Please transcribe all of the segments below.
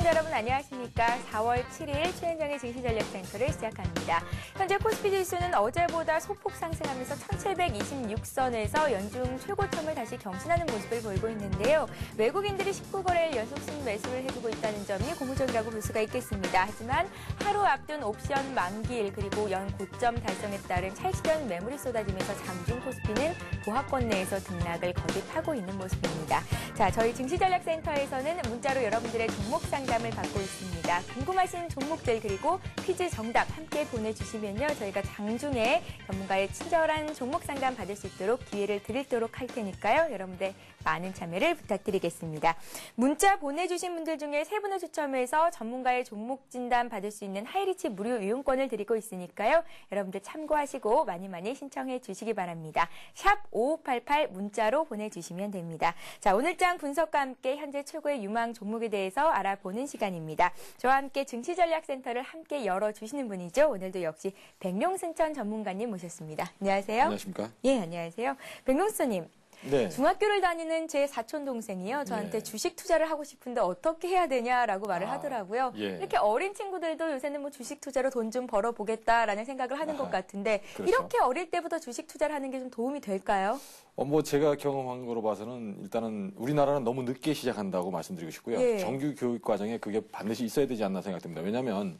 시청자 여러분 안녕하십니까. 4월 7일 최현정의 증시전략센터를 시작합니다. 현재 코스피 지수는 어제보다 소폭 상승하면서 1726선에서 연중 최고점을 다시 경신하는 모습을 보이고 있는데요. 외국인들이 19거래일 연속 순매수를 해주고 있다는 점이 고무적이라고 볼 수가 있겠습니다. 하지만 하루 앞둔 옵션 만기일 그리고 연 고점 달성에 따른 차익실현 매물이 쏟아지면서 장중 코스피는 보합권 내에서 등락을 거듭하고 있는 모습입니다. 자, 저희 증시전략센터에서는 문자로 여러분들의 종목 상담을 받고 있습니다. 궁금하신 종목들 그리고 퀴즈 정답 함께 보내주시면요. 저희가 장중에 전문가의 친절한 종목 상담 받을 수 있도록 기회를 드리도록 할 테니까요. 여러분들 많은 참여를 부탁드리겠습니다. 문자 보내주신 분들 중에 3분을 추첨해서 전문가의 종목 진단 받을 수 있는 하이리치 무료 이용권을 드리고 있으니까요. 여러분들 참고하시고 많이 신청해 주시기 바랍니다. 샵 5588 문자로 보내주시면 됩니다. 자, 오늘장 분석과 함께 현재 최고의 유망 종목에 대해서 알아보는 시간입니다. 저와 함께 증시전략센터를 함께 열어주시는 분이죠. 오늘도 역시 백룡순천 전문가님 모셨습니다. 안녕하세요. 안녕하십니까? 예, 안녕하세요. 백룡순님. 네. 중학교를 다니는 제 사촌 동생이요. 저한테 네. 주식 투자를 하고 싶은데 어떻게 해야 되냐라고 말을 하더라고요. 예. 이렇게 어린 친구들도 요새는 뭐 주식 투자로 돈 좀 벌어보겠다라는 생각을 하는 것 같은데 그렇죠. 이렇게 어릴 때부터 주식 투자를 하는 게 좀 도움이 될까요? 뭐 제가 경험한 거로 봐서는 일단은 우리나라는 너무 늦게 시작한다고 말씀드리고 싶고요. 예. 정규 교육 과정에 그게 반드시 있어야 되지 않나 생각됩니다. 왜냐하면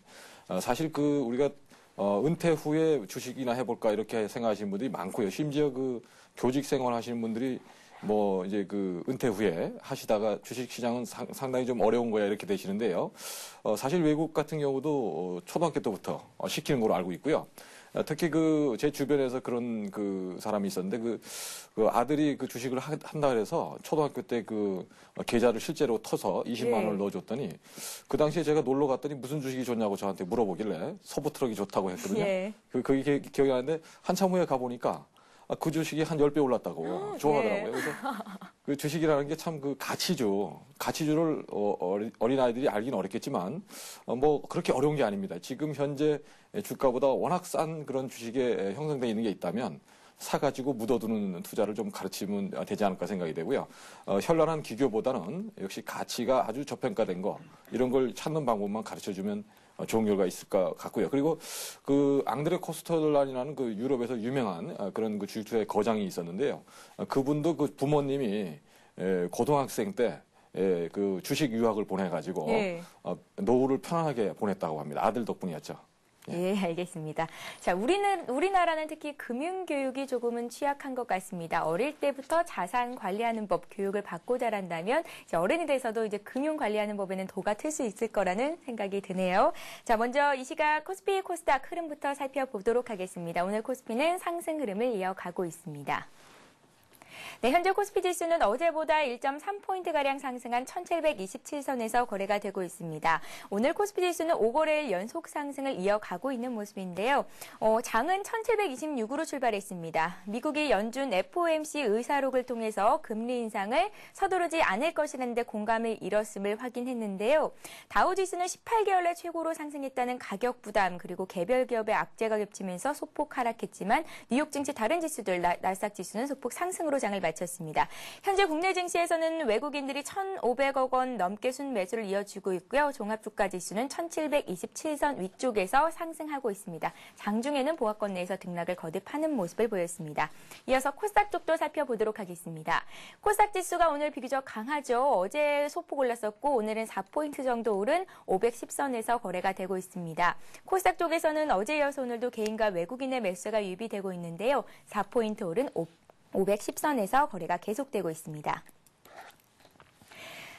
사실 우리가 은퇴 후에 주식이나 해볼까 이렇게 생각하시는 분들이 많고요. 심지어 교직 생활 하시는 분들이 뭐 이제 은퇴 후에 하시다가 주식 시장은 상당히 좀 어려운 거야 이렇게 되시는데요. 사실 외국 같은 경우도 초등학교 때부터 시키는 걸로 알고 있고요. 특히 제 주변에서 그런 사람이 있었는데 아들이 주식을 한다 그래서 초등학교 때 계좌를 실제로 터서 20만 원을 넣어줬더니 그 당시에 제가 놀러 갔더니 무슨 주식이 좋냐고 저한테 물어보길래 서부트럭이 좋다고 했거든요. 예. 그게 기억이 나는데 한참 후에 가보니까 그 주식이 한 10배 올랐다고 좋아하더라고요. 그래서 그 주식이라는 게 참 가치주. 가치주를 어린아이들이 알기는 어렵겠지만 뭐 그렇게 어려운 게 아닙니다. 지금 현재 주가보다 워낙 싼 그런 주식에 형성되어 있는 게 있다면 사가지고 묻어두는 투자를 좀 가르치면 되지 않을까 생각이 되고요. 현란한 기교보다는 역시 가치가 아주 저평가된 거 이런 걸 찾는 방법만 가르쳐주면 좋은 결과 있을 것 같고요. 그리고 앙드레 코스텔란이라는 유럽에서 유명한 그런 주식 투자의 거장이 있었는데요. 그분도 부모님이 고등학생 때 주식 유학을 보내가지고 노후를 편안하게 보냈다고 합니다. 아들 덕분이었죠. 예, 알겠습니다. 자, 우리나라는 특히 금융교육이 조금은 취약한 것 같습니다. 어릴 때부터 자산 관리하는 법 교육을 받고 자란다면 이제 어른이 돼서도 이제 금융 관리하는 법에는 도가 틀 수 있을 거라는 생각이 드네요. 자, 먼저 이 시각 코스피 코스닥 흐름부터 살펴보도록 하겠습니다. 오늘 코스피는 상승 흐름을 이어가고 있습니다. 네, 현재 코스피 지수는 어제보다 1.3포인트가량 상승한 1727선에서 거래가 되고 있습니다. 오늘 코스피 지수는 5거래일 연속 상승을 이어가고 있는 모습인데요. 장은 1726으로 출발했습니다. 미국이 연준 FOMC 의사록을 통해서 금리 인상을 서두르지 않을 것이라는 데 공감을 이뤘음을 확인했는데요. 다우 지수는 18개월 내 최고로 상승했다는 가격 부담 그리고 개별 기업의 악재가 겹치면서 소폭 하락했지만 뉴욕 증시 다른 지수들 나스닥 지수는 소폭 상승으로 장을 마쳤습니다. 현재 국내 증시에서는 외국인들이 1,500억 원 넘게 순매수를 이어주고 있고요. 종합주가지수는 1,727선 위쪽에서 상승하고 있습니다. 장중에는 보합권 내에서 등락을 거듭하는 모습을 보였습니다. 이어서 코스닥 쪽도 살펴보도록 하겠습니다. 코스닥 지수가 오늘 비교적 강하죠. 어제 소폭 올랐었고 오늘은 4포인트 정도 오른 510선에서 거래가 되고 있습니다. 코스닥 쪽에서는 어제 이어서 오늘도 개인과 외국인의 매수가 유입되고 있는데요. 4포인트 오른 510선에서 거래가 계속되고 있습니다.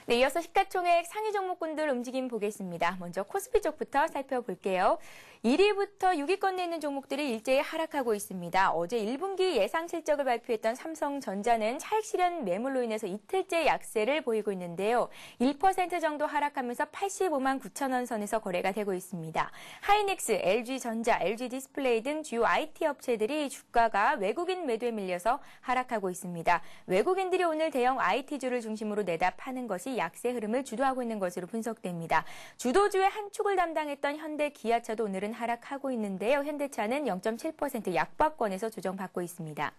네, 이어서 시가총액 상위 종목군들 움직임 보겠습니다. 먼저 코스피 쪽부터 살펴볼게요. 1위부터 6위권 내 있는 종목들이 일제히 하락하고 있습니다. 어제 1분기 예상 실적을 발표했던 삼성전자는 차익 실현 매물로 인해서 이틀째 약세를 보이고 있는데요. 1% 정도 하락하면서 85만 9천 원 선에서 거래가 되고 있습니다. 하이닉스, LG전자, LG디스플레이 등 주요 IT 업체들이 주가가 외국인 매도에 밀려서 하락하고 있습니다. 외국인들이 오늘 대형 IT주를 중심으로 내다 파는 것이 약세 흐름을 주도하고 있는 것으로 분석됩니다. 주도주의 한 축을 담당했던 현대, 기아차도 오늘은 하락하고 있는데요. 현대차는 0.7% 약박권에서 조정받고 있습니다.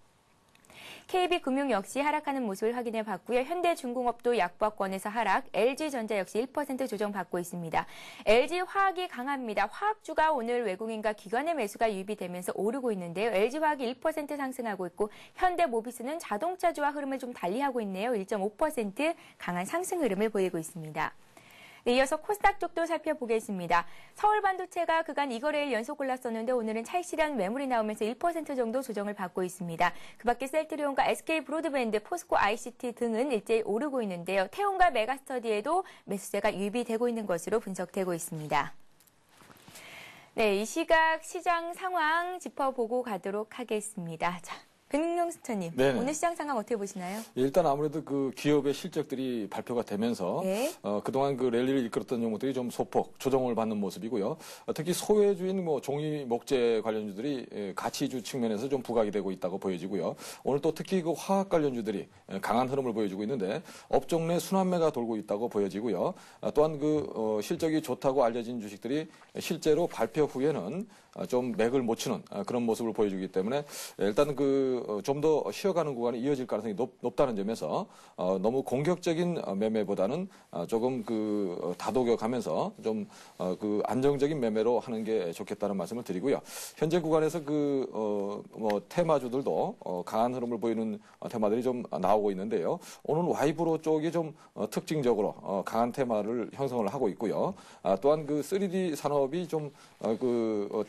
KB금융 역시 하락하는 모습을 확인해 봤고요. 현대중공업도 약보합권에서 하락, LG전자 역시 1% 조정받고 있습니다. LG화학이 강합니다. 화학주가 오늘 외국인과 기관의 매수가 유입이 되면서 오르고 있는데요. LG화학이 1% 상승하고 있고 현대모비스는 자동차주와 흐름을 좀 달리하고 있네요. 1.5% 강한 상승 흐름을 보이고 있습니다. 네, 이어서 코스닥 쪽도 살펴보겠습니다. 서울반도체가 그간 2거래일 연속 올랐었는데 오늘은 차익 실현 매물이 나오면서 1% 정도 조정을 받고 있습니다. 그밖에 셀트리온과 SK브로드밴드, 포스코 ICT 등은 일제히 오르고 있는데요. 태온과 메가스터디에도 매수세가 유입이 되고 있는 것으로 분석되고 있습니다. 네, 이 시각 시장 상황 짚어보고 가도록 하겠습니다. 자, 백명수처님, 오늘 시장 상황 어떻게 보시나요? 일단 아무래도 그 기업의 실적들이 발표가 되면서 그동안 그 랠리를 이끌었던 종목들이 좀 소폭 조정을 받는 모습이고요. 특히 소외주인 종이 목재 관련주들이 가치주 측면에서 좀 부각이 되고 있다고 보여지고요. 오늘 또 특히 그 화학 관련주들이 강한 흐름을 보여주고 있는데 업종 내 순환매가 돌고 있다고 보여지고요. 또한 그 실적이 좋다고 알려진 주식들이 실제로 발표 후에는 좀 맥을 못 치는 그런 모습을 보여주기 때문에 일단 그 좀 더 쉬어가는 구간이 이어질 가능성이 높다는 점에서 너무 공격적인 매매보다는 조금 그 다독여가면서 좀 그 안정적인 매매로 하는 게 좋겠다는 말씀을 드리고요. 현재 구간에서 그 테마주들도 강한 흐름을 보이는 테마들이 좀 나오고 있는데요. 오늘 와이브로 쪽이 좀 특징적으로 강한 테마를 형성을 하고 있고요. 또한 그 3D 산업이 좀 그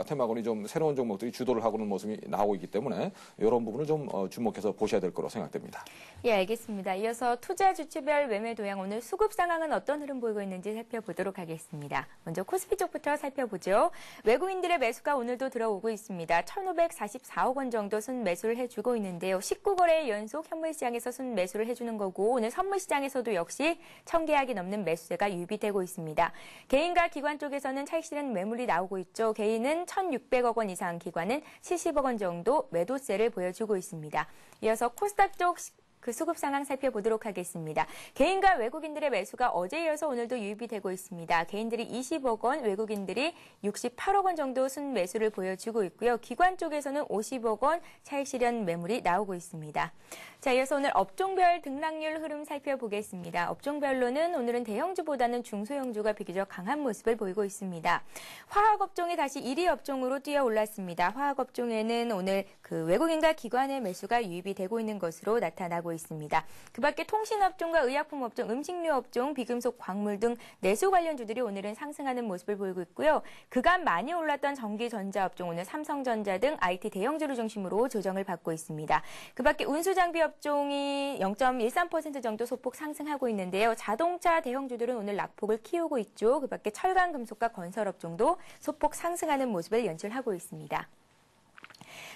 테마군이 좀 새로운 종목들이 주도를 하고 있는 모습이 나오고 있기 때문에 이런 부분을 좀 주목해서 보셔야 될 거로 생각됩니다. 예, 알겠습니다. 이어서 투자 주체별 매매 도양 오늘 수급 상황은 어떤 흐름 보이고 있는지 살펴보도록 하겠습니다. 먼저 코스피 쪽부터 살펴보죠. 외국인들의 매수가 오늘도 들어오고 있습니다. 1,544억 원 정도 순매수를 해주고 있는데요. 19거래일 연속 현물시장에서 순매수를 해주는 거고 오늘 선물시장에서도 역시 1,000계약이 넘는 매수세가 유입이 되고 있습니다. 개인과 기관 쪽에서는 차익 실현 매물이 나오고 있죠. 개인은 1,600억 원 이상, 기관은 70억 원 정도 매도세를 보여주고 있습니다. 이어서 코스닥 쪽 그 수급 상황 살펴보도록 하겠습니다. 개인과 외국인들의 매수가 어제 이어서 오늘도 유입이 되고 있습니다. 개인들이 20억 원, 외국인들이 68억 원 정도 순매수를 보여주고 있고요. 기관 쪽에서는 50억 원 차익 실현 매물이 나오고 있습니다. 자, 이어서 오늘 업종별 등락률 흐름 살펴보겠습니다. 업종별로는 오늘은 대형주보다는 중소형주가 비교적 강한 모습을 보이고 있습니다. 화학업종이 다시 1위 업종으로 뛰어 올랐습니다. 화학업종에는 오늘 그 외국인과 기관의 매수가 유입이 되고 있는 것으로 나타나고 있습니다. 그밖에 통신업종과 의약품업종, 음식료업종, 비금속, 광물 등 내수 관련주들이 오늘은 상승하는 모습을 보이고 있고요. 그간 많이 올랐던 전기전자업종, 오늘 삼성전자 등 IT 대형주를 중심으로 조정을 받고 있습니다. 그밖에 운수장비업종이 0.13% 정도 소폭 상승하고 있는데요. 자동차 대형주들은 오늘 낙폭을 키우고 있죠. 그밖에 철강, 금속과 건설업종도 소폭 상승하는 모습을 연출하고 있습니다.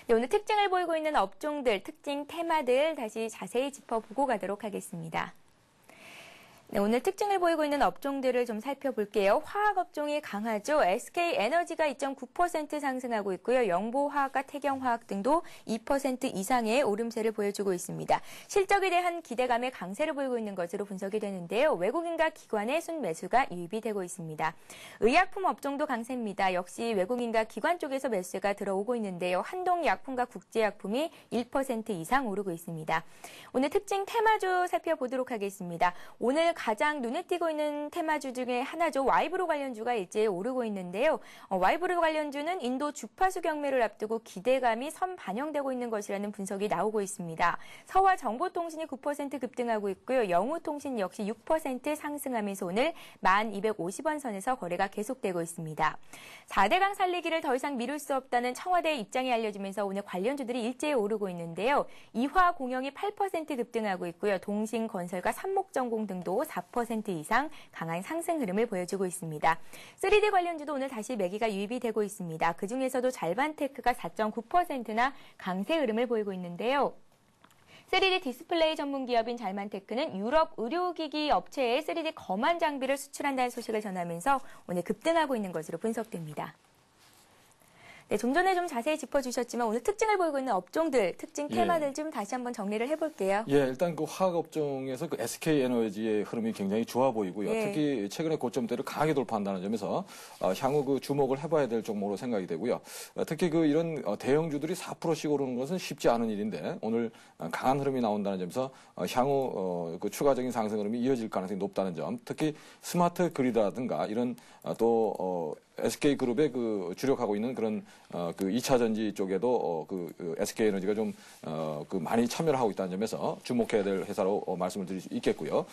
네, 오늘 특징을 보이고 있는 업종들, 특징 테마들 다시 자세히 짚어보고 가도록 하겠습니다. 네, 오늘 특징을 보이고 있는 업종들을 좀 살펴볼게요. 화학업종이 강하죠. SK에너지가 2.9% 상승하고 있고요. 영보화학과 태경화학 등도 2% 이상의 오름세를 보여주고 있습니다. 실적에 대한 기대감의 강세를 보이고 있는 것으로 분석이 되는데요. 외국인과 기관의 순매수가 유입이 되고 있습니다. 의약품 업종도 강세입니다. 역시 외국인과 기관 쪽에서 매수가 들어오고 있는데요. 한동약품과 국제약품이 1% 이상 오르고 있습니다. 오늘 특징 테마주 살펴보도록 하겠습니다. 오늘 가장 눈에 띄고 있는 테마주 중에 하나죠. 와이브로 관련주가 일제히 오르고 있는데요. 와이브로 관련주는 인도 주파수 경매를 앞두고 기대감이 선반영되고 있는 것이라는 분석이 나오고 있습니다. 서화정보통신이 9% 급등하고 있고요. 영우통신 역시 6% 상승하면서 오늘 1,250원 선에서 거래가 계속되고 있습니다. 4대강 살리기를 더 이상 미룰 수 없다는 청와대의 입장이 알려지면서 오늘 관련주들이 일제히 오르고 있는데요. 이화공영이 8% 급등하고 있고요. 동신건설과 삼목전공 등도 4% 이상 강한 상승 흐름을 보여주고 있습니다. 3D 관련주도 오늘 다시 매기가 유입이 되고 있습니다. 그중에서도 잘반테크가 4.9%나 강세 흐름을 보이고 있는데요. 3D 디스플레이 전문 기업인 잘만테크는 유럽 의료기기 업체에 3D 검안 장비를 수출한다는 소식을 전하면서 오늘 급등하고 있는 것으로 분석됩니다. 네, 좀 전에 좀 자세히 짚어주셨지만 오늘 특징을 보이고 있는 업종들, 특징 테마들 좀 다시 한번 정리를 해볼게요. 예, 일단 그 화학 업종에서 그 SK 에너지의 흐름이 굉장히 좋아 보이고요. 예. 특히 최근에 고점대를 강하게 돌파한다는 점에서 향후 그 주목을 해봐야 될 종목으로 생각이 되고요. 특히 그 이런 대형주들이 4%씩 오르는 것은 쉽지 않은 일인데 오늘 강한 흐름이 나온다는 점에서 향후 그 추가적인 상승 흐름이 이어질 가능성이 높다는 점, 특히 스마트 그리드라든가 이런 또 SK그룹에 그 주력하고 있는 그런 그 2차 전지 쪽에도 그 SK에너지가 좀 그 많이 참여를 하고 있다는 점에서 주목해야 될 회사로 말씀을 드릴 수 있겠고요.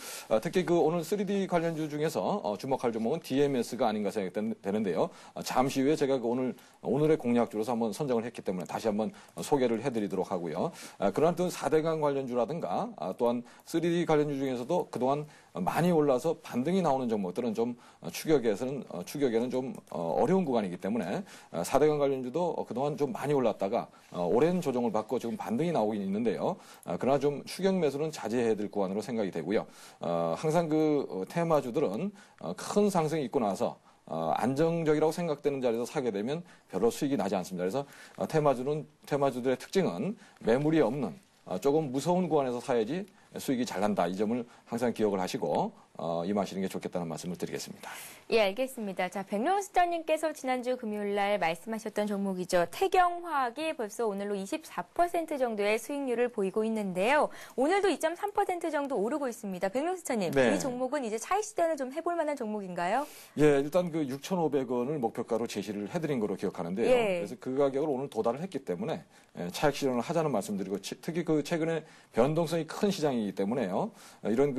특히 그 오늘 3D 관련주 중에서 주목할 종목은 DMS가 아닌가 생각되는데요. 잠시 후에 제가 그 오늘의 공략주로서 한번 선정을 했기 때문에 다시 한번 소개를 해드리도록 하고요. 그러한 또 4대강 관련주라든가 또한 3D 관련주 중에서도 그동안 많이 올라서 반등이 나오는 종목들은 좀 추격에는 좀 어려운 구간이기 때문에 4대강 관련주도 그동안 좀 많이 올랐다가 오랜 조정을 받고 지금 반등이 나오긴 있는데요. 그러나 좀 추격 매수는 자제해야 될 구간으로 생각이 되고요. 항상 그 테마주들은 큰 상승이 있고 나서 안정적이라고 생각되는 자리에서 사게 되면 별로 수익이 나지 않습니다. 그래서 테마주들의 특징은 매물이 없는 조금 무서운 구간에서 사야지 수익이 잘 난다. 이 점을 항상 기억을 하시고 임하시는 게 좋겠다는 말씀을 드리겠습니다. 예, 알겠습니다. 자, 백룡스터님께서 지난주 금요일 날 말씀하셨던 종목이죠. 태경화학이 벌써 오늘로 24% 정도의 수익률을 보이고 있는데요. 오늘도 2.3% 정도 오르고 있습니다. 백룡스터님, 네. 이 종목은 이제 차익 시대는 좀 해볼 만한 종목인가요? 예, 일단 그 6,500원을 목표가로 제시를 해드린 거로 기억하는데요. 예. 그래서 그 가격을 오늘 도달을 했기 때문에 차익 실현을 하자는 말씀드리고 특히 그 최근에 변동성이 큰 시장이기 때문에요. 이런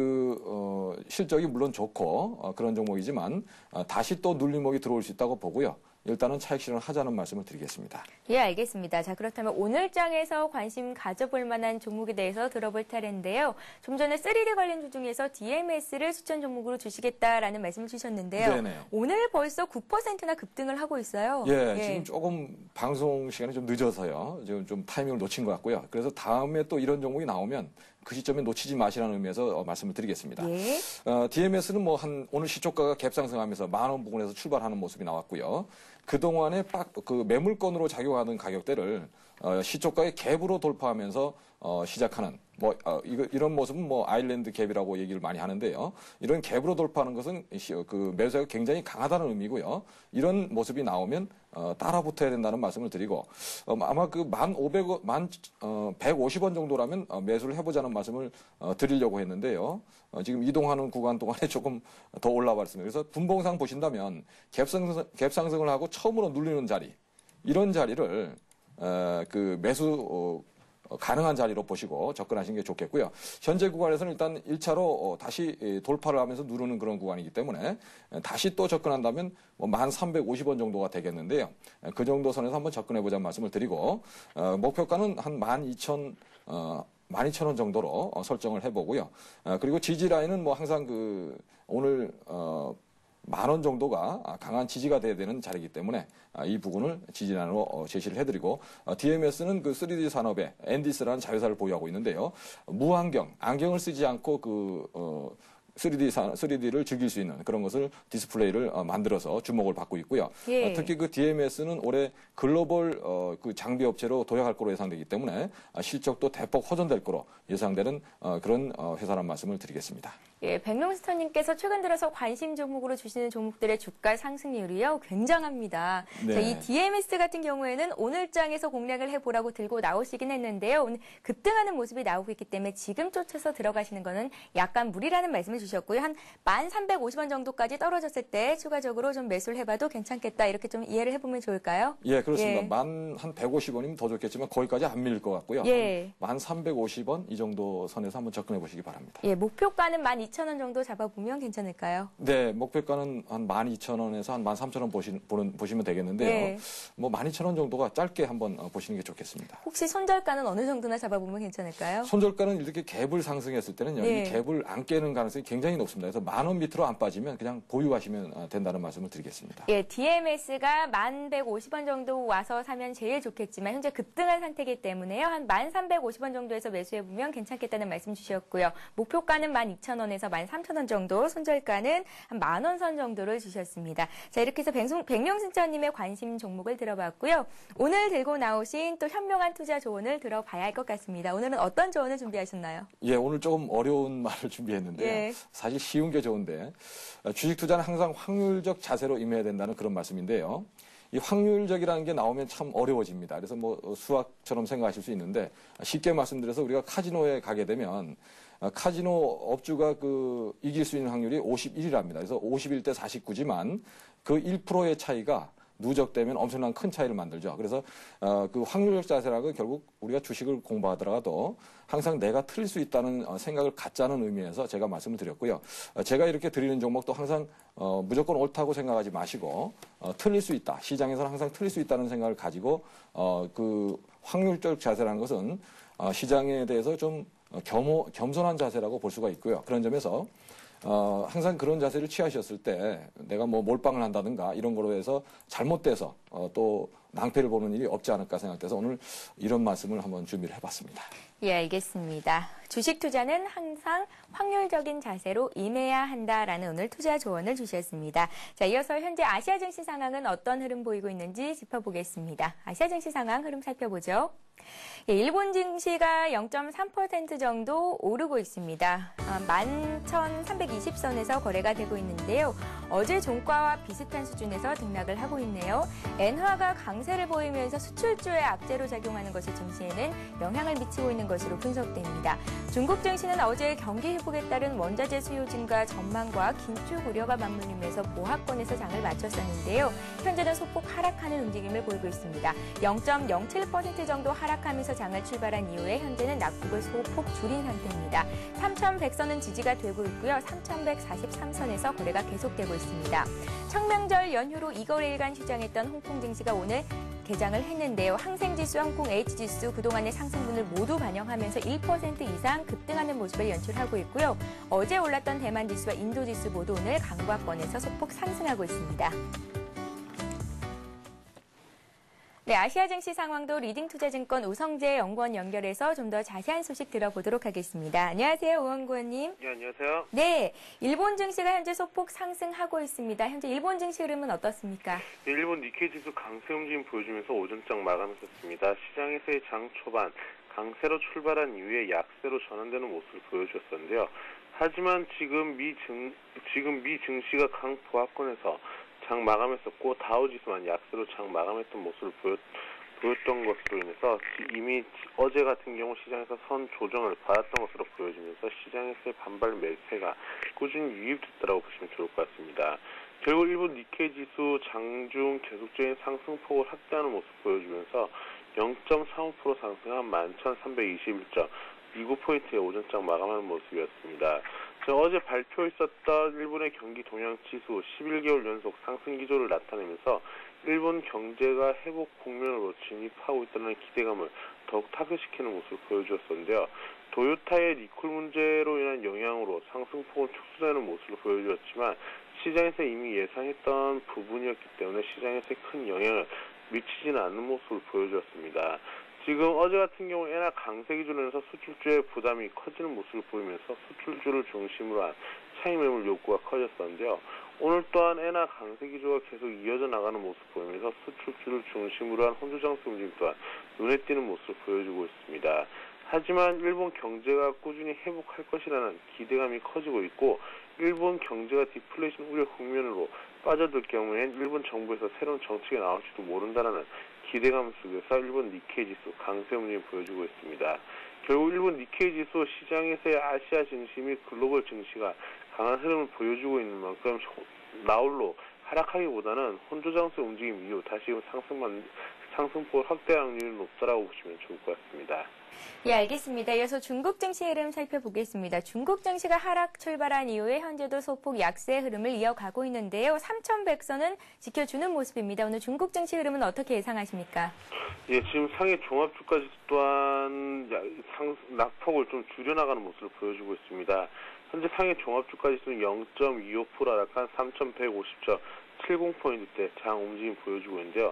실적이 물론 좋고 그런 종목이지만 다시 또 눌림목이 들어올 수 있다고 보고요. 일단은 차익 실현을 하자는 말씀을 드리겠습니다. 예, 알겠습니다. 자, 그렇다면 오늘 장에서 관심 가져볼 만한 종목에 대해서 들어볼 차례인데요. 좀 전에 3D 관련주 중에서 DMS를 추천 종목으로 주시겠다라는 말씀을 주셨는데요. 네네. 오늘 벌써 9%나 급등을 하고 있어요. 예, 지금 조금 방송 시간이 좀 늦어서요. 지금 좀 타이밍을 놓친 것 같고요. 그래서 다음에 또 이런 종목이 나오면 그 시점에 놓치지 마시라는 의미에서 말씀을 드리겠습니다. 예. DMS는 뭐 오늘 시초가가 갭상승하면서 10,000원 부근에서 출발하는 모습이 나왔고요. 그동안에 그 매물권으로 작용하는 가격대를 시초가의 갭으로 돌파하면서 시작하는 이런 모습은 아일랜드 갭이라고 얘기를 많이 하는데요. 이런 갭으로 돌파하는 것은 그 매수가 굉장히 강하다는 의미고요. 이런 모습이 나오면 따라 붙어야 된다는 말씀을 드리고 아마 그 1,150원 정도라면 매수를 해보자는 말씀을 드리려고 했는데요. 지금 이동하는 구간 동안에 조금 더 올라와 있습니다. 그래서 분봉상 보신다면 갭상승을 하고 처음으로 눌리는 자리, 이런 자리를 그 매수 가능한 자리로 보시고 접근하시는 게 좋겠고요. 현재 구간에서는 일단 1차로 다시 돌파를 하면서 누르는 그런 구간이기 때문에 다시 또 접근한다면 1,350원 정도가 되겠는데요. 그 정도 선에서 한번 접근해보자는 말씀을 드리고 목표가는 한 12,000원 정도로 설정을 해보고요. 그리고 지지 라인은 항상 오늘 10,000원 정도가 강한 지지가 돼야 되는 자리이기 때문에 이 부분을 지지라인으로 제시를 해드리고 DMS는 그 3D 산업에 엔디스라는 자회사를 보유하고 있는데요. 안경을 쓰지 않고 3D를 즐길 수 있는 그런 것을 디스플레이를 만들어서 주목을 받고 있고요. 예. 특히 그 DMS는 올해 글로벌 그 장비 업체로 도약할 거로 예상되기 때문에 실적도 대폭 호전될 거로 예상되는 그런 회사란 말씀을 드리겠습니다. 예, 백룡스터님께서 최근 들어서 관심 종목으로 주시는 종목들의 주가 상승률이요 굉장합니다. 네. 자, 이 DMS 같은 경우에는 오늘 장에서 공략을 해보라고 들고 나오시긴 했는데요. 오늘 급등하는 모습이 나오고 있기 때문에 지금 쫓아서 들어가시는 거는 약간 무리라는 말씀을 주셨고요. 한 1,350원 정도까지 떨어졌을 때 추가적으로 좀 매수를 해봐도 괜찮겠다. 이렇게 좀 이해를 해보면 좋을까요? 예, 그렇습니다. 예. 한 150원이면 더 좋겠지만 거기까지 안 밀릴 것 같고요. 예. 1,350원 이 정도 선에서 한번 접근해 보시기 바랍니다. 예, 목표가는 12,000원 정도 잡아보면 괜찮을까요? 네, 목표가는 한 12,000원에서 한 13,000원 보시면 되겠는데요. 예. 12,000원 정도가 짧게 한번 보시는 게 좋겠습니다. 혹시 손절가는 어느 정도나 잡아보면 괜찮을까요? 손절가는 이렇게 갭을 상승했을 때는요. 예. 이 갭을 안 깨는 가능성이 굉장히 높습니다. 그래서 10,000원 밑으로 안 빠지면 그냥 보유하시면 된다는 말씀을 드리겠습니다. 예, DMS가 1,150원 정도 와서 사면 제일 좋겠지만 현재 급등한 상태이기 때문에요. 한 1,350원 정도에서 매수해보면 괜찮겠다는 말씀 주셨고요. 목표가는 12,000원에서 13,000원 정도, 손절가는 한 10,000원 선 정도를 주셨습니다. 자, 이렇게 해서 백명순자님의 관심 종목을 들어봤고요. 오늘 들고 나오신 또 현명한 투자 조언을 들어봐야 할 것 같습니다. 오늘은 어떤 조언을 준비하셨나요? 예, 오늘 조금 어려운 말을 준비했는데요. 예. 사실 쉬운 게 좋은데 주식 투자는 항상 확률적 자세로 임해야 된다는 그런 말씀인데요. 이 확률적이라는 게 나오면 참 어려워집니다. 그래서 뭐 수학처럼 생각하실 수 있는데 쉽게 말씀드려서 우리가 카지노에 가게 되면 카지노 업주가 이길 수 있는 확률이 51이랍니다. 그래서 51대 49지만 그 1%의 차이가 누적되면 엄청난 큰 차이를 만들죠. 그래서 그 확률적 자세라는 건 결국 우리가 주식을 공부하더라도 항상 내가 틀릴 수 있다는 생각을 갖자는 의미에서 제가 말씀을 드렸고요. 제가 이렇게 드리는 종목도 항상 무조건 옳다고 생각하지 마시고 틀릴 수 있다. 시장에서는 항상 틀릴 수 있다는 생각을 가지고 그 확률적 자세라는 것은 시장에 대해서 좀 겸손한 자세라고 볼 수가 있고요. 그런 점에서 항상 그런 자세를 취하셨을 때 내가 뭐 몰빵을 한다든가 이런 거로 해서 잘못돼서 또 낭패를 보는 일이 없지 않을까 생각돼서 오늘 이런 말씀을 한번 준비를 해봤습니다. 예, 알겠습니다. 주식 투자는 항상 확률적인 자세로 임해야 한다라는 오늘 투자 조언을 주셨습니다. 자, 이어서 현재 아시아 증시 상황은 어떤 흐름 보이고 있는지 짚어보겠습니다. 아시아 증시 상황 흐름 살펴보죠. 예, 일본 증시가 0.3% 정도 오르고 있습니다. 11,320선에서 거래가 되고 있는데요. 어제 종가와 비슷한 수준에서 등락을 하고 있네요. 엔화가 강세를 보이면서 수출주의 악재로 작용하는 것이 증시에는 영향을 미치고 있는 것으로 분석됩니다. 중국 증시는 어제 경기 회복에 따른 원자재 수요 증가 전망과 긴축 우려가 맞물리면서 보합권에서 장을 마쳤었는데요. 현재는 소폭 하락하는 움직임을 보이고 있습니다. 0.07% 정도 하락하면서 장을 출발한 이후에 현재는 낙폭을 소폭 줄인 상태입니다. 3,100선은 지지가 되고 있고요. 3,143선에서 거래가 계속되고 있습니다. 청명절 연휴로 이거래일간 휴장했던 홍콩 증시가 오늘 개장을 했는데요. 항생지수, 홍콩 H지수 그동안의 상승분을 모두 반영하면서 1% 이상 급등하는 모습을 연출하고 있고요. 어제 올랐던 대만 지수와 인도 지수 모두 오늘 강과권에서 소폭 상승하고 있습니다. 네, 아시아 증시 상황도 리딩투자증권 우성재 연구원 연결해서 좀 더 자세한 소식 들어보도록 하겠습니다. 안녕하세요, 우원구원님. 네, 안녕하세요. 네, 일본 증시가 현재 소폭 상승하고 있습니다. 현재 일본 증시 흐름은 어떻습니까? 네, 일본 니케이 지수 강세 움직임 보여주면서 오전장 마감했었습니다. 시장에서의 장 초반 강세로 출발한 이후에 약세로 전환되는 모습을 보여주었었는데요. 하지만 지금 미 증시가 강보합권에서 장 마감했었고 다우지수만 약세로 장 마감했던 모습을 보였던 것으로 인해서 이미 어제 같은 경우 시장에서 선 조정을 받았던 것으로 보여지면서 시장에서의 반발 매세가 꾸준히 유입됐다고 보시면 좋을 것 같습니다. 결국 일본 니케이 지수 장중 계속적인 상승폭을 확대하는 모습 보여주면서 0.35% 상승한 11,321.29포인트의 오전장 마감하는 모습이었습니다. 어제 발표 있었던 일본의 경기 동향 지수 11개월 연속 상승 기조를 나타내면서 일본 경제가 회복 국면으로 진입하고 있다는 기대감을 더욱 타격시키는 모습을 보여주었었는데요. 도요타의 리콜 문제로 인한 영향으로 상승폭은 축소되는 모습을 보여주었지만 시장에서 이미 예상했던 부분이었기 때문에 시장에서 큰 영향을 미치지는 않는 모습을 보여주었습니다. 지금 어제 같은 경우 엔화 강세 기준으로 해서 수출주의 부담이 커지는 모습을 보이면서 수출주를 중심으로 한 차익 매물 욕구가 커졌었는데요. 오늘 또한 엔화 강세 기조가 계속 이어져 나가는 모습을 보이면서 수출주를 중심으로 한 혼조 장세 움직임 또한 눈에 띄는 모습을 보여주고 있습니다. 하지만 일본 경제가 꾸준히 회복할 것이라는 기대감이 커지고 있고 일본 경제가 디플레이션 우려 국면으로 빠져들 경우엔 일본 정부에서 새로운 정책이 나올지도 모른다는 기대감 속에서 일본 니케이 지수 강세 움직임을 보여주고 있습니다. 결국 일본 니케이 지수 시장에서의 아시아 증시 및 글로벌 증시가 강한 흐름을 보여주고 있는 만큼 나홀로 하락하기보다는 혼조장세 움직임 이후 다시금 상승폭을 확대할 확률이 높다라고 보시면 좋을 것 같습니다. 예, 알겠습니다. 이어서 중국 증시 흐름 살펴보겠습니다. 중국 증시가 하락 출발한 이후에 현재도 소폭 약세 흐름을 이어가고 있는데요. 3,100선은 지켜주는 모습입니다. 오늘 중국 증시 흐름은 어떻게 예상하십니까? 예, 지금 상해 종합주가지수 또한 낙폭을 좀 줄여나가는 모습을 보여주고 있습니다. 현재 상해 종합주가지수는 0.25% 하락한 3,150.70포인트대 장 움직임 보여주고 있는데요.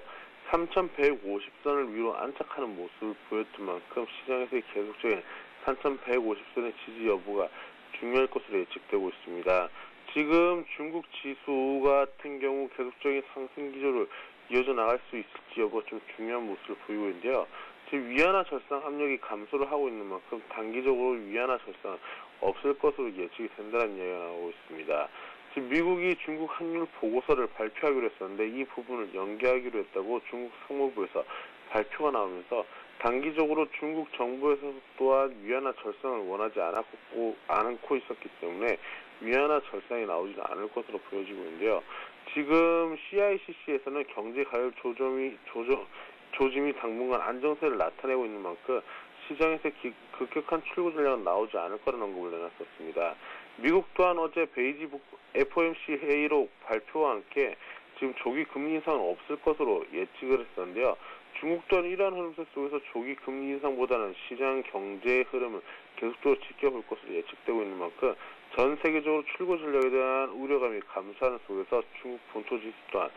3,150선을 위로 안착하는 모습을 보였던 만큼 시장에서의 계속적인 3,150선의 지지 여부가 중요할 것으로 예측되고 있습니다. 지금 중국 지수 같은 경우 계속적인 상승 기조를 이어져 나갈 수 있을지 여부가 좀 중요한 모습을 보이고 있는데요. 지금 위안화 절상 압력이 감소를 하고 있는 만큼 단기적으로 위안화 절상은 없을 것으로 예측이 된다는 이야기가 나오고 있습니다. 지금 미국이 중국 환율 보고서를 발표하기로 했었는데 이 부분을 연기하기로 했다고 중국 상무부에서 발표가 나오면서 단기적으로 중국 정부에서 또한 위안화 절상을 원하지 않고 있었기 때문에 위안화 절상이 나오지는 않을 것으로 보여지고 있는데요. 지금 CICC에서는 경제 가율 조짐이 당분간 안정세를 나타내고 있는 만큼 시장에서 급격한 출구 전략은 나오지 않을 거라는 언급을 내놨었습니다. 미국 또한 어제 베이지 FOMC 회의록 발표와 함께 지금 조기 금리 인상은 없을 것으로 예측을 했었는데요. 중국 또한 이러한 흐름세 속에서 조기 금리 인상보다는 시장 경제의 흐름을 계속적으로 지켜볼 것으로 예측되고 있는 만큼 전 세계적으로 출구 전략에 대한 우려감이 감소하는 속에서 중국 본토 지수 또한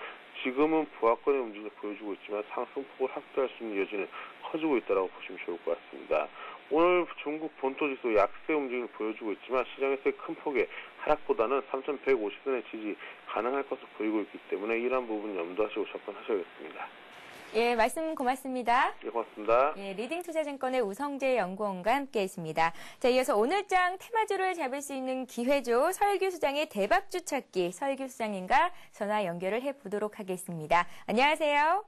지금은 부하권의 움직임을 보여주고 있지만 상승폭을 확대할 수 있는 여지는 커지고 있다고 보시면 좋을 것 같습니다. 오늘 중국 본토 지수 약세 움직임을 보여주고 있지만 시장에서의 큰 폭의 하락보다는 3,150선의 지지 가능할 것으로 보이고 있기 때문에 이러한 부분 염두하시고 접근하셔야겠습니다. 예, 말씀 고맙습니다. 예, 고맙습니다. 예, 리딩투자증권의 우성재 연구원과 함께했습니다. 자, 이어서 오늘장 테마주를 잡을 수 있는 기회죠. 설규 수장의 대박주 찾기. 설규 수장님과 전화 연결을 해보도록 하겠습니다. 안녕하세요.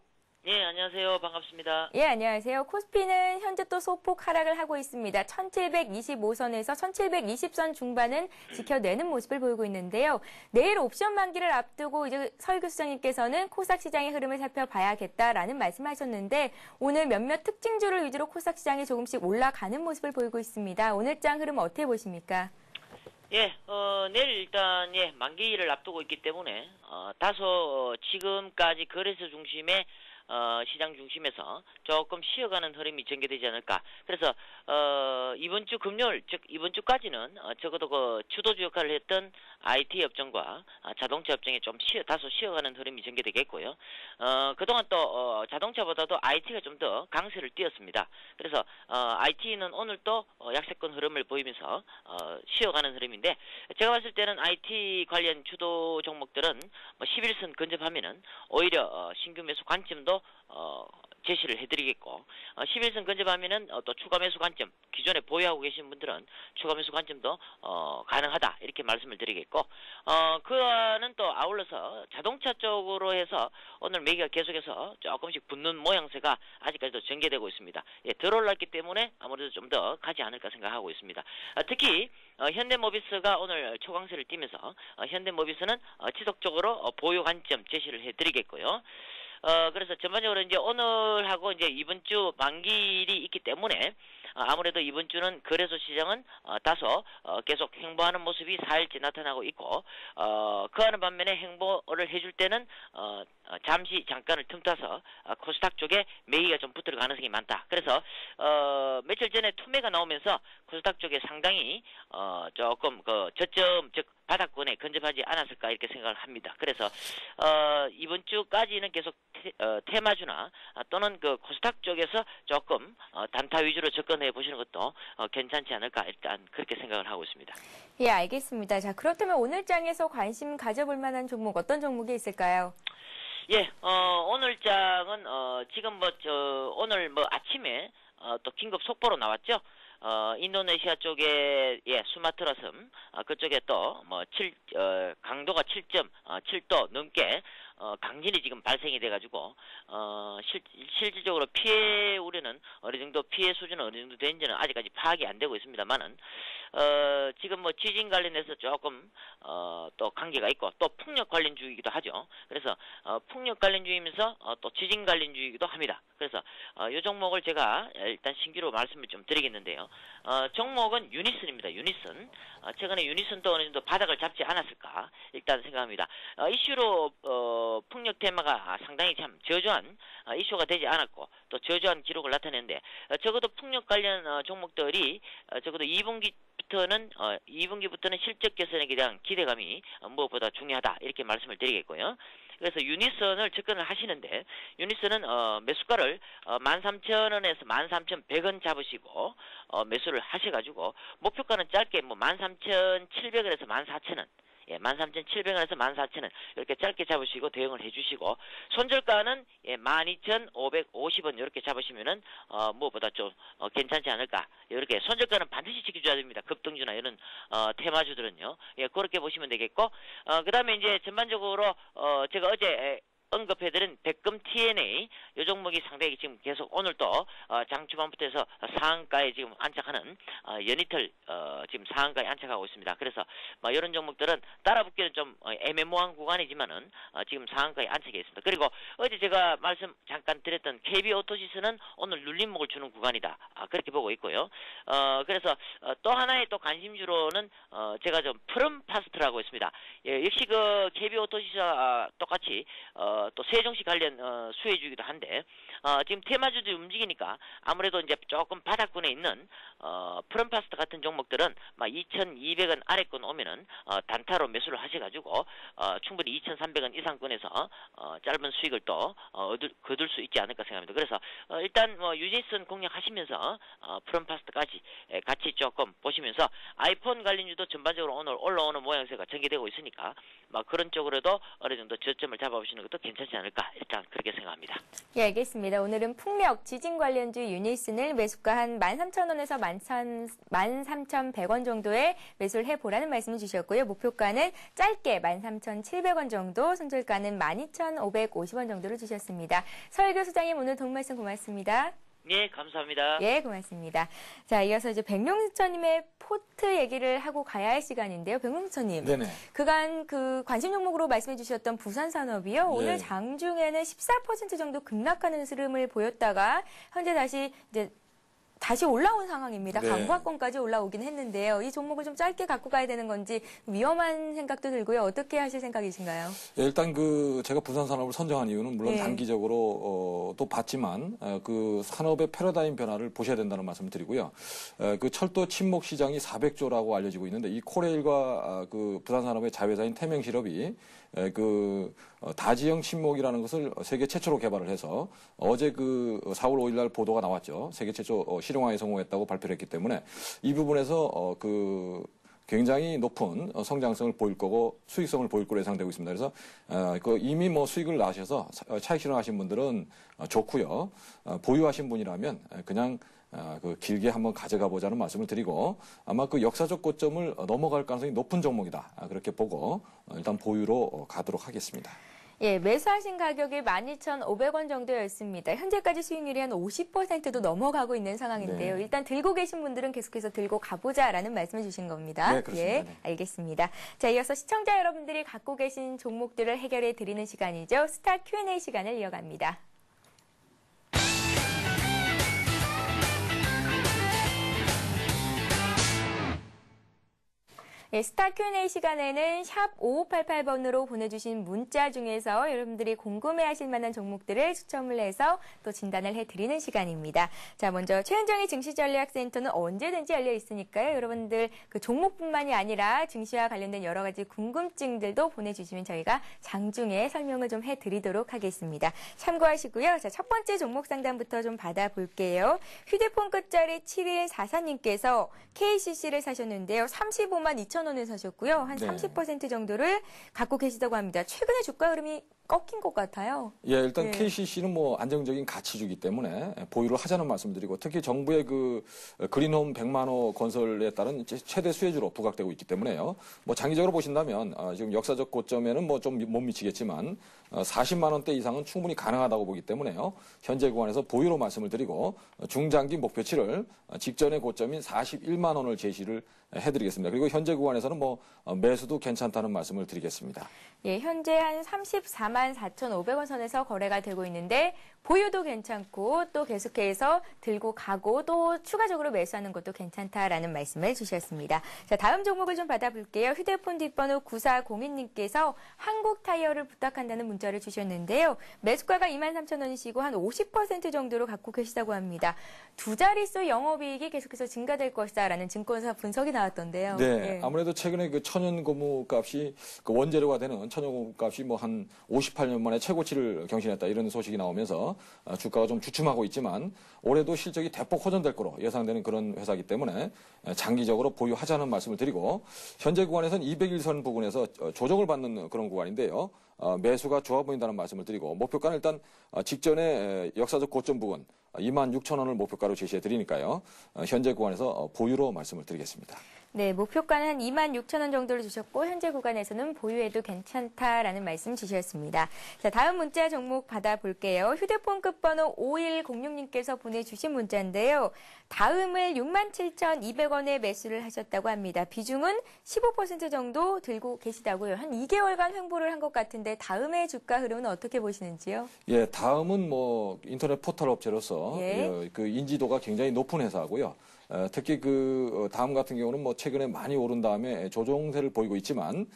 예, 안녕하세요. 반갑습니다. 예, 안녕하세요. 코스피는 현재 또 소폭 하락을 하고 있습니다. 1725선에서 1720선 중반은 지켜내는 모습을 보이고 있는데요. 내일 옵션 만기를 앞두고 이제 설규 수장님께서는 코스닥 시장의 흐름을 살펴봐야겠다라는 말씀하셨는데 오늘 몇몇 특징주를 위주로 코스닥 시장이 조금씩 올라가는 모습을 보이고 있습니다. 오늘장 흐름 어떻게 보십니까? 예, 내일 일단, 예, 만기를 앞두고 있기 때문에, 다소, 지금까지 거래소 중심의 시장 중심에서 조금 쉬어가는 흐름이 전개되지 않을까. 그래서 이번 주 금요일, 즉 이번 주까지는 적어도 그 주도주 역할을 했던 IT 업종과 자동차 업종에 좀 다소 쉬어가는 흐름이 전개되겠고요. 그동안 또 자동차보다도 IT가 좀 더 강세를 띄었습니다. 그래서 IT는 오늘 또 약세권 흐름을 보이면서 쉬어가는 흐름인데, 제가 봤을 때는 IT 관련 주도 종목들은 뭐 11선 근접하면은 오히려 신규 매수 관점도 제시를 해드리겠고, 11선 근접하면은 또 추가 매수 관점, 기존에 보유하고 계신 분들은 추가 매수 관점도 가능하다, 이렇게 말씀을 드리겠고, 그와는 또 아울러서 자동차 쪽으로 해서 오늘 매기가 계속해서 조금씩 붙는 모양새가 아직까지도 전개되고 있습니다. 예, 덜 올랐기 때문에 아무래도 좀 더 가지 않을까 생각하고 있습니다. 특히 현대모비스가 오늘 초강세를 띠면서 현대모비스는 지속적으로 보유 관점 제시를 해드리겠고요. 그래서 전반적으로 이제 오늘하고 이제 이번 주 만기일이 있기 때문에 아무래도 이번 주는 거래소 시장은 다소 계속 횡보하는 모습이 4일째 나타나고 있고, 그하는 반면에 횡보를 해줄 때는 잠깐을 틈타서 코스닥 쪽에 매기가 좀 붙을 가능성이 많다. 그래서 며칠 전에 투매가 나오면서 코스닥 쪽에 상당히 조금 그 저점, 즉 바닥권에 근접하지 않았을까 이렇게 생각을 합니다. 그래서 이번 주까지는 계속 테마주나 또는 그 코스닥 쪽에서 조금 단타 위주로 접근해 보시는 것도 괜찮지 않을까, 일단 그렇게 생각을 하고 있습니다. 예, 알겠습니다. 자, 그렇다면 오늘장에서 관심 가져볼 만한 종목 어떤 종목이 있을까요? 예, 오늘 장은 지금 오늘 아침에 또 긴급 속보로 나왔죠. 인도네시아 쪽에 수마트라섬 그쪽에 또 강도가 7.7도 넘게 강진이 지금 발생이 돼가지고 실질적으로 피해 우려는 어느 정도, 피해 수준은 어느 정도 되는지는 아직까지 파악이 안 되고 있습니다만은 지금 지진 관련해서 조금 또 관계가 있고, 또 풍력 관련주이기도 하죠. 그래서 풍력 관련주이면서 또 지진 관련주이기도 합니다. 그래서 이 종목을 제가 일단 신규로 말씀을 좀 드리겠는데요. 종목은 유니슨입니다. 유니슨. 최근에 유니슨도 어느 정도 바닥을 잡지 않았을까 일단 생각합니다. 이슈로 풍력 테마가 상당히 참 저조한 이슈가 되지 않았고, 또 저조한 기록을 나타내는데 적어도 풍력 관련 종목들이 적어도 2분기 2분기부터는 2분기부터는 실적 개선에 대한 기대감이 무엇보다 중요하다 이렇게 말씀을 드리겠고요. 그래서 유니선을 접근을 하시는데 유니선은 매수가를 13,000원에서 13,100원 잡으시고 매수를 하셔가지고 목표가는 짧게 뭐 13,700원에서 14,000원. 예, 13,700원에서 14,000원 이렇게 짧게 잡으시고 대응을 해주시고 손절가는 12,550원 이렇게 잡으시면은 무엇보다 좀 괜찮지 않을까 이렇게 손절가는 반드시 지켜줘야 됩니다. 급등주나 이런 테마주들은요. 예, 그렇게 보시면 되겠고 그다음에 이제 전반적으로 제가 어제 언급해드린 백금 TNA 이 종목이 상당히 지금 계속 오늘 또 장 초반부터 해서 상한가에 지금 안착하는 연이틀 지금 상한가에 안착하고 있습니다. 그래서 뭐 이런 종목들은 따라붙기는 좀 애매모호한 구간이지만은 지금 상한가에 안착해 있습니다. 그리고 어제 제가 말씀 잠깐 드렸던 KB오토시스는 오늘 눌림목을 주는 구간이다. 그렇게 보고 있고요. 그래서 또 하나의 또 관심주로는 제가 좀 프롬파스트라고 있습니다. 예, 역시 그 KB오토시스와 똑같이 또 세종시 관련 수혜주이기도 한데 지금 테마주들이 움직이니까 아무래도 이제 조금 바닥권에 있는 프롬파스트 같은 종목들은 2,200원 아래권 오면은 단타로 매수를 하셔가지고 충분히 2,300원 이상권에서 짧은 수익을 또 거둘 수 있지 않을까 생각합니다. 그래서 일단 뭐 유니선 공략하시면서 프롬파스트까지 같이 조금 보시면서 아이폰 관련주도 전반적으로 오늘 올라오는 모양새가 전개되고 있으니까 그런 쪽으로도 어느 정도 저점을 잡아보시는 것도 괜찮지 않을까 일단 그렇게 생각합니다. 예, 알겠습니다. 오늘은 풍력, 지진 관련주 유니슨을 매수가 한 13,000원에서 13,100원 정도에 매수를 해보라는 말씀을 주셨고요. 목표가는 짧게 13,700원 정도, 손절가는 12,550원 정도로 주셨습니다. 서일교 소장님 오늘 도움 말씀 고맙습니다. 예, 감사합니다. 예, 고맙습니다. 자, 이어서 이제 백명수천님의 포트 얘기를 하고 가야 할 시간인데요. 백명수천님. 네네. 그간 그 관심 종목으로 말씀해 주셨던 부산산업이요. 오늘 예. 장중에는 14% 정도 급락하는 흐름을 보였다가 현재 다시 올라온 상황입니다. 네. 강보합권까지 올라오긴 했는데요. 이 종목을 좀 짧게 갖고 가야 되는 건지 위험한 생각도 들고요. 어떻게 하실 생각이신가요? 예, 일단 제가 부산 산업을 선정한 이유는 물론 네. 단기적으로 또 봤지만 그 산업의 패러다임 변화를 보셔야 된다는 말씀을 드리고요. 그 철도 침목 시장이 400조라고 알려지고 있는데 이 코레일과 그 부산 산업의 자회사인 태명실업이 다지형 침목이라는 것을 세계 최초로 개발을 해서 어제 4월 5일 날 보도가 나왔죠. 세계 최초 실용화에 성공했다고 발표를 했기 때문에 이 부분에서 굉장히 높은 성장성을 보일 거고 수익성을 보일 거로 예상되고 있습니다. 그래서 이미 수익을 나셔서 차익 실현하신 분들은 좋고요. 보유하신 분이라면 그냥 길게 한번 가져가 보자는 말씀을 드리고 아마 역사적 고점을 넘어갈 가능성이 높은 종목이다. 그렇게 보고 일단 보유로 가도록 하겠습니다. 예, 매수하신 가격이 12,500원 정도였습니다. 현재까지 수익률이 한 50%도 넘어가고 있는 상황인데요. 네. 일단 들고 계신 분들은 계속해서 들고 가보자라는 말씀을 주신 겁니다. 네, 그렇습니다. 예, 네. 알겠습니다. 자, 이어서 시청자 여러분들이 갖고 계신 종목들을 해결해 드리는 시간이죠. 스타 Q&A 시간을 이어갑니다. 네, 스타 Q&A 시간에는 샵 5588번으로 보내주신 문자 중에서 여러분들이 궁금해하실 만한 종목들을 추첨을 해서 또 진단을 해드리는 시간입니다. 자, 먼저 최은정의 증시전략센터는 언제든지 열려 있으니까요. 여러분들 그 종목뿐만이 아니라 증시와 관련된 여러 가지 궁금증들도 보내주시면 저희가 장중에 설명을 좀 해드리도록 하겠습니다. 참고하시고요. 자, 첫 번째 종목 상담부터 좀 받아볼게요. 휴대폰 끝자리 7144님께서 KCC를 사셨는데요. 35만 2천 원에 사셨고요. 한 네. 30% 정도를 갖고 계시다고 합니다. 최근에 주가 흐름이 꺾인 것 같아요. 예, 일단 네. KCC는 안정적인 가치주기 때문에 보유를 하자는 말씀드리고 특히 정부의 그린홈 100만호 건설에 따른 최대 수혜주로 부각되고 있기 때문에요. 장기적으로 보신다면 지금 역사적 고점에는 좀 못 미치겠지만 40만 원대 이상은 충분히 가능하다고 보기 때문에요. 현재 구간에서 보유로 말씀을 드리고 중장기 목표치를 직전의 고점인 41만 원을 제시를 해드리겠습니다. 그리고 현재 구간에서는 매수도 괜찮다는 말씀을 드리겠습니다. 예, 현재 한 34만 44,500원 선에서 거래가 되고 있는데 보유도 괜찮고 또 계속해서 들고 가고 또 추가적으로 매수하는 것도 괜찮다라는 말씀을 주셨습니다. 자, 다음 종목을 좀 받아볼게요. 휴대폰 뒷번호 9402님께서 한국타이어를 부탁한다는 문자를 주셨는데요. 매수가가 23,000원이시고 한 50% 정도로 갖고 계시다고 합니다. 두 자릿수 영업이익이 계속해서 증가될 것이다라는 증권사 분석이 나왔던데요. 네, 아무래도 최근에 그 천연 고무 값이 그 원재료가 되는 천연 고무 값이 뭐 한 58년 만에 최고치를 경신했다 이런 소식이 나오면서 주가가 좀 주춤하고 있지만 올해도 실적이 대폭 호전될 거로 예상되는 그런 회사이기 때문에 장기적으로 보유하자는 말씀을 드리고 현재 구간에서는 200일선 부근에서 조정을 받는 그런 구간인데요. 매수가 좋아 보인다는 말씀을 드리고 목표가는 일단 직전에 역사적 고점 부근 26,000원을 목표가로 제시해 드리니까요. 현재 구간에서 보유로 말씀을 드리겠습니다. 네, 목표가는 한 26,000원 정도를 주셨고 현재 구간에서는 보유해도 괜찮다라는 말씀 주셨습니다. 자, 다음 문자 종목 받아볼게요. 휴대폰 끝번호 5106님께서 보내주신 문자인데요. 다음을 67,200원에 매수를 하셨다고 합니다. 비중은 15% 정도 들고 계시다고요. 한 2개월간 횡보를 한 것 같은데 다음의 주가 흐름은 어떻게 보시는지요? 예, 다음은 뭐 인터넷 포털 업체로서 예. 그 인지도가 굉장히 높은 회사고요. 특히 그 다음 같은 경우는 뭐 최근에 많이 오른 다음에 조정세를 보이고 있지만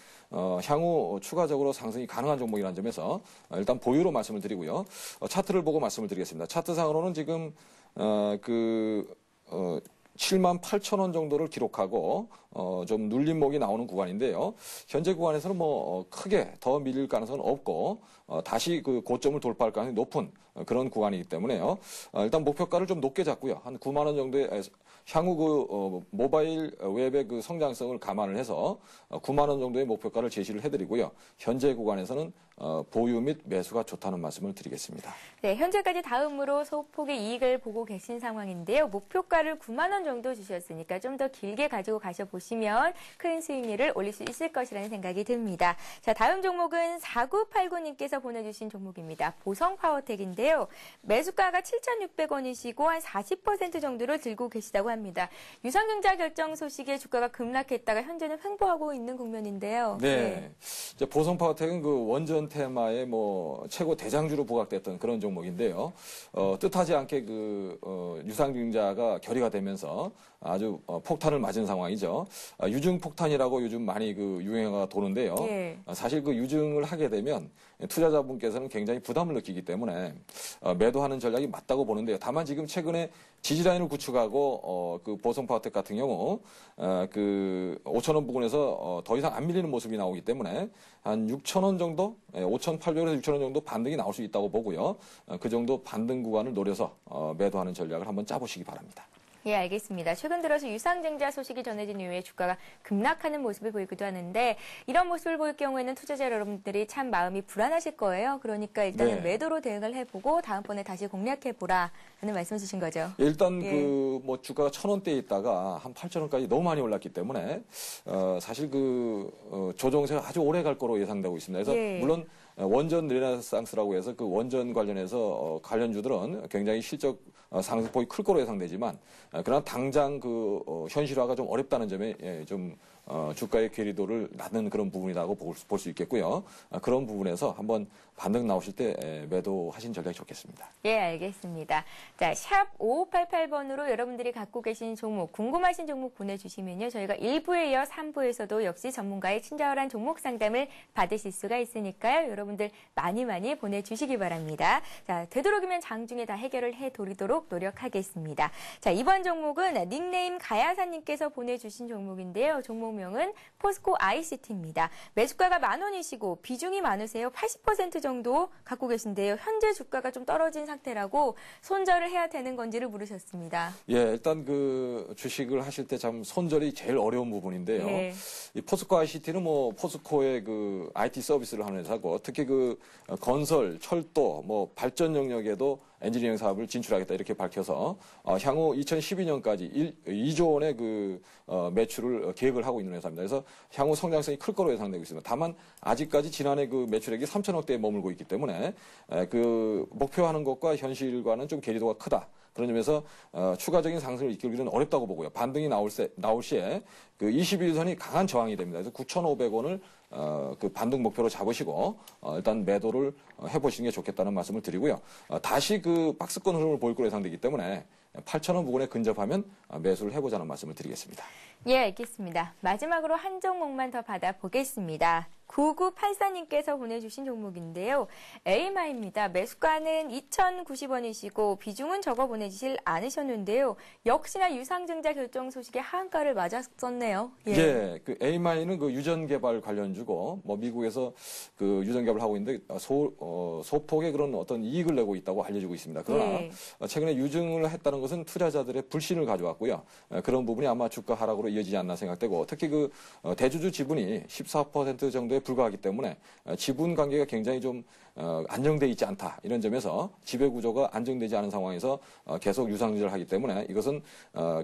향후 추가적으로 상승이 가능한 종목이라는 점에서 일단 보유로 말씀을 드리고요. 차트를 보고 말씀을 드리겠습니다. 차트상으로는 지금 78,000원 정도를 기록하고 좀 눌림목이 나오는 구간인데요. 현재 구간에서는 뭐 크게 더 밀릴 가능성은 없고 다시 그 고점을 돌파할 가능성이 높은 그런 구간이기 때문에요. 일단 목표가를 좀 높게 잡고요. 한 9만 원 정도의 향후 그 모바일 웹의 그 성장성을 감안을 해서 9만 원 정도의 목표가를 제시를 해드리고요. 현재 구간에서는 보유 및 매수가 좋다는 말씀을 드리겠습니다. 네, 현재까지 다음으로 소폭의 이익을 보고 계신 상황인데요. 목표가를 9만 원 정도 주셨으니까 좀 더 길게 가지고 가셔보시면 큰 수익률을 올릴 수 있을 것이라는 생각이 듭니다. 자, 다음 종목은 4989님께서 보내주신 종목입니다. 보성파워텍인데요. 매수가가 7,600원이시고 한 40% 정도를 들고 계시다고 합니다. 유상증자 결정 소식에 주가가 급락했다가 현재는 횡보하고 있는 국면인데요. 네. 이제 보성파워텍은 그 원전 테마의 뭐 최고 대장주로 부각됐던 그런 종목인데요. 뜻하지 않게 그 유상증자가 결의가 되면서 아주 폭탄을 맞은 상황이죠. 유증 폭탄이라고 요즘 많이 그 유행어가 도는데요. 예. 사실 그 유증을 하게 되면 투자자분께서는 굉장히 부담을 느끼기 때문에 매도하는 전략이 맞다고 보는데요. 다만 지금 최근에 지지라인을 구축하고 그 보성파워텍 같은 경우 그 5,000원 부근에서 더 이상 안 밀리는 모습이 나오기 때문에 한 6,000원 정도, 5,800원에서 6,000원 정도 반등이 나올 수 있다고 보고요. 그 정도 반등 구간을 노려서 매도하는 전략을 한번 짜보시기 바랍니다. 예, 알겠습니다. 최근 들어서 유상증자 소식이 전해진 이후에 주가가 급락하는 모습을 보이기도 하는데 이런 모습을 보일 경우에는 투자자 여러분들이 참 마음이 불안하실 거예요. 그러니까 일단은 네. 매도로 대응을 해보고 다음번에 다시 공략해보라는 말씀 주신 거죠. 일단 예. 그 뭐 주가가 1,000원대에 있다가 한 8,000원까지 너무 많이 올랐기 때문에 사실 그 조정세가 아주 오래 갈 거로 예상되고 있습니다. 그래서 예. 물론 원전 르네상스라고 해서 그 원전 관련해서 관련주들은 굉장히 실적 상승폭이 클 거로 예상되지만 그러나 당장 그 현실화가 좀 어렵다는 점에 좀 주가의 괴리도를 낳는 그런 부분이라고 볼 수 있겠고요. 그런 부분에서 한번 반등 나오실 때 매도하신 전략이 좋겠습니다. 예, 알겠습니다. 자, 샵 5588번으로 여러분들이 갖고 계신 종목, 궁금하신 종목 보내주시면요. 저희가 1부에 이어 3부에서도 역시 전문가의 친절한 종목 상담을 받으실 수가 있으니까요. 여러분들 많이 보내주시기 바랍니다. 자, 되도록이면 장중에 다 해결을 해드리도록 노력하겠습니다. 자, 이번 종목은 닉네임 가야사님께서 보내주신 종목인데요. 종목명은 포스코 ICT입니다. 매수가가 10,000원이시고 비중이 많으세요. 80% 정도 갖고 계신데요. 현재 주가가 좀 떨어진 상태라고 손절을 해야 되는 건지를 물으셨습니다. 예, 일단 그 주식을 하실 때 참 손절이 제일 어려운 부분인데요. 네. 이 포스코 ICT는 뭐 포스코의 그 IT 서비스를 하는 회사고 특히 그 건설, 철도, 뭐 발전 영역에도 엔지니어링 사업을 진출하겠다 이렇게 밝혀서 향후 2012년까지 2조 원의 그 매출을 계획을 하고 있는 회사입니다. 그래서 향후 성장성이 클 거로 예상되고 있습니다. 다만 아직까지 지난해 그 매출액이 3천억대에 머물고 있기 때문에 그 목표하는 것과 현실과는 좀 괴리도가 크다. 그런 점에서 추가적인 상승을 이끌기는 어렵다고 보고요. 반등이 나올 시에 그 21선이 강한 저항이 됩니다. 그래서 9,500원을 그 반등 목표로 잡으시고 일단 매도를 해보시는 게 좋겠다는 말씀을 드리고요. 다시 그 박스권 흐름을 보일 거로 예상되기 때문에 8,000원 부근에 근접하면 매수를 해보자는 말씀을 드리겠습니다. 예, 알겠습니다. 마지막으로 한 종목만 더 받아보겠습니다. 9984님께서 보내주신 종목인데요. 에이마입니다. 매수가는 2,090원이시고 비중은 적어 보내주실 않으셨는데요. 역시나 유상증자 결정 소식에 하한가를 맞았었네요. 예, 그 에이마이는 그 유전 개발 관련주고 뭐 미국에서 그 유전 개발을 하고 있는데 소폭의 그런 어떤 이익을 내고 있다고 알려지고 있습니다. 그러나 최근에 유증을 했다는 것은 투자자들의 불신을 가져왔고요. 그런 부분이 아마 주가 하락으로 이어지지 않나 생각되고 특히 그 대주주 지분이 14% 정도에 불과하기 때문에 지분 관계가 굉장히 좀 안정돼 있지 않다. 이런 점에서 지배 구조가 안정되지 않은 상황에서 계속 유상증자를 하기 때문에 이것은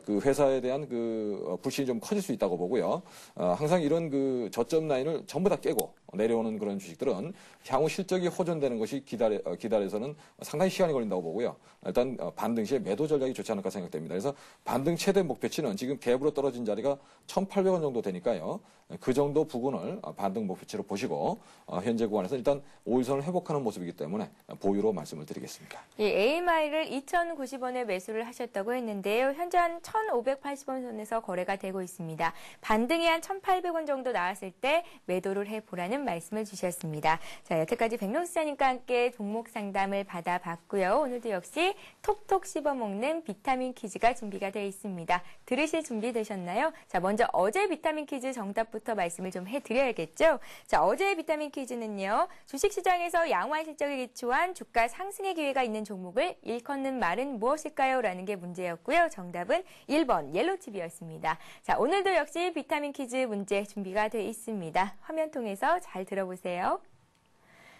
그 회사에 대한 그 불신이 좀 커질 수 있다고 보고요. 항상 이런 그 저점 라인을 전부 다 깨고 내려오는 그런 주식들은 향후 실적이 호전되는 것이 기다려서는 상당히 시간이 걸린다고 보고요. 일단 반등 시에 매도 전략이 좋지 않을까 생각됩니다. 그래서 반등 최대 목표치는 지금 갭으로 떨어진 자리가 1,800원 정도 되니까요. 그 정도 부분을 반등 목표치로 보시고 현재 구간에서 일단 5일선을 회복하는 모습이기 때문에 보유로 말씀을 드리겠습니다. 예, AMI를 2,090원에 매수를 하셨다고 했는데요. 현재 한 1,580원 선에서 거래가 되고 있습니다. 반등이 한 1,800원 정도 나왔을 때 매도를 해보라는 말씀을 주셨습니다. 자, 여태까지 백명수사님과 함께 종목 상담을 받아봤고요. 오늘도 역시 톡톡 씹어먹는 비타민 퀴즈가 준비가 되어 있습니다. 들으실 준비 되셨나요? 자, 먼저 어제 비타민 퀴즈 정답부터 말씀을 좀 해드려야겠죠? 자, 어제의 비타민 퀴즈는요. 주식시장에서 양호한 실적에 기초한 주가 상승의 기회가 있는 종목을 일컫는 말은 무엇일까요? 라는 게 문제였고요. 정답은 1번 옐로티비였습니다. 자, 오늘도 역시 비타민 퀴즈 문제 준비가 되어 있습니다. 화면 통해서 잘 들어보세요.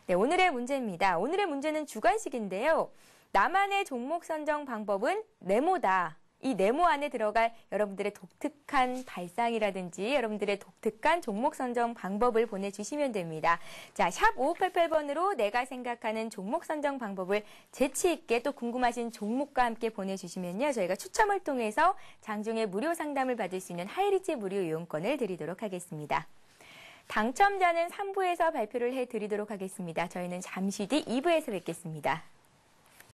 네, 오늘의 문제입니다. 오늘의 문제는 주관식인데요. 나만의 종목 선정 방법은 네모다. 이 네모 안에 들어갈 여러분들의 독특한 발상이라든지 여러분들의 독특한 종목 선정 방법을 보내주시면 됩니다. 자, 샵 5588번으로 내가 생각하는 종목 선정 방법을 재치 있게 또 궁금하신 종목과 함께 보내주시면요. 저희가 추첨을 통해서 장중에 무료 상담을 받을 수 있는 하이리치 무료 이용권을 드리도록 하겠습니다. 당첨자는 3부에서 발표를 해드리도록 하겠습니다. 저희는 잠시 뒤 2부에서 뵙겠습니다.